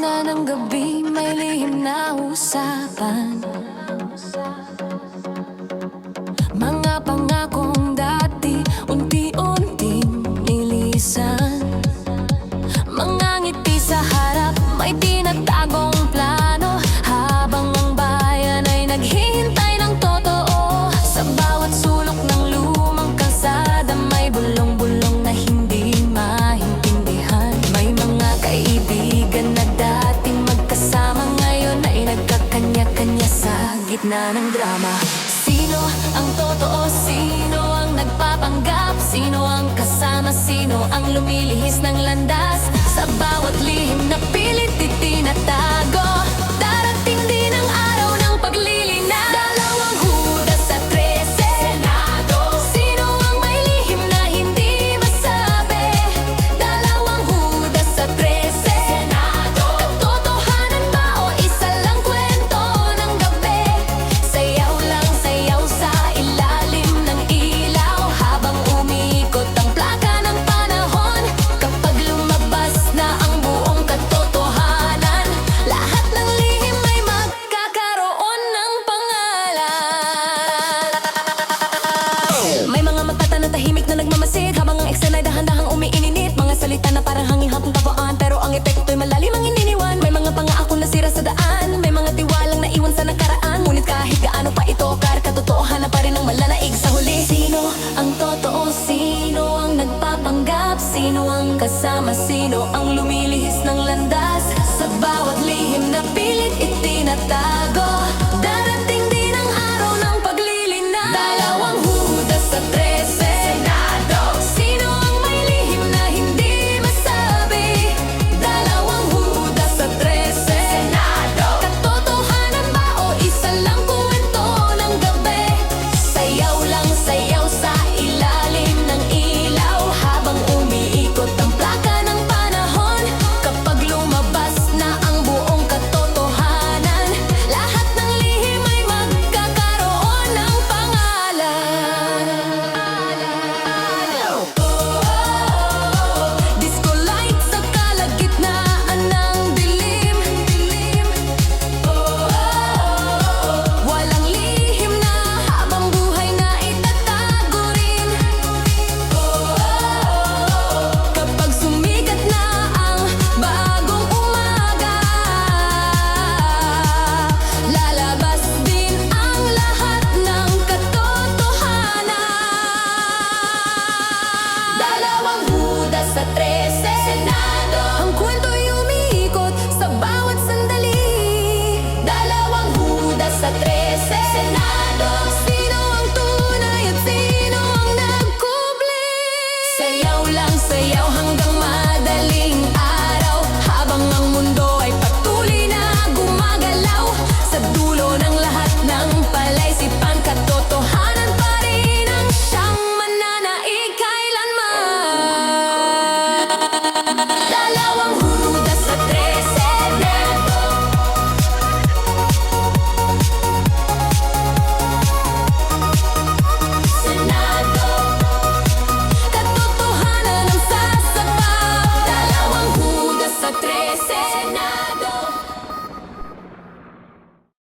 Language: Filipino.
gitna ng gabi, may lihim na usapan. Mga pangakong dati, unti-unting nilisan. Mga ngiti sa harap, may tinatagong plano. Habang ang bayan ay naghihintay ng totoo. Sa bawat sulok ng lumang kalsada, may bulong-bulong na hindi maintindihan. May mga kaibigan na dating magkasama, ngayon ay nagkakanya-kanya sa gitna ng drama. Sino ang totoo? Sino ang nagpapanggap? Sino ang kasama? Sino ang lumilihis ng landas? Sa bawat lihim na pilit itinatago, darating din ang araw ng paglilinaw. Dalawang Judas sa 13 Senado. Sino ang may lihim na hindi masabi? Dalawang Judas sa 13 Senado. Katotohanan ba o isa lang kwento ng gabi? Sayaw lang sayaw sa ilalim ng ilaw, habang umiikot ang plaka ng panahon. Kapag lumabas na ang buong katotohanan, lahat ng lihim ay magkakaroon ng pangalan. May mga mata na tahimik na nagmamasid, habang ang eksena ay dahan-dahang umiininit. Mga salita na parang hanging hapong tawaan, pero ang epekto'y malalim ang hininiwan. May mga pangako na sira sa daan, may mga tiwalang naiwan sa nakaraan. Ngunit kahit gaano pa ito katotohanan pa rin ang malanaig sa huli. Sino ang totoo? Sino ang nagpapanggap? Sino ang kasama? Sino ang lumilihis ng landas? Sa bawat lihim na pilit itinatago,